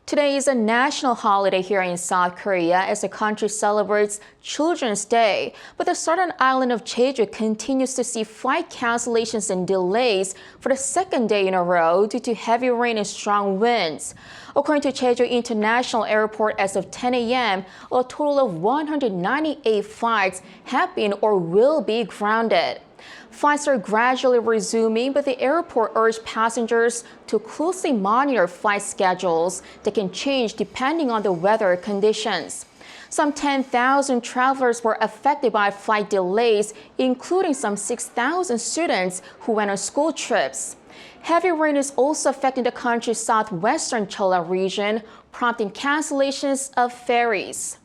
Today is a national holiday here in South Korea as the country celebrates Children's Day. But the southern island of Jeju continues to see flight cancellations and delays for the second day in a row due to heavy rain and strong winds. According to Jeju International Airport, as of 10 a.m., a total of 198 flights have been or will be grounded. Flights are gradually resuming, but the airport urged passengers to closely monitor flight schedules that can change depending on the weather conditions. Some 10,000 travelers were affected by flight delays, including some 6,000 students who went on school trips. Heavy rain is also affecting the country's southwestern Jeolla region, prompting cancellations of ferries.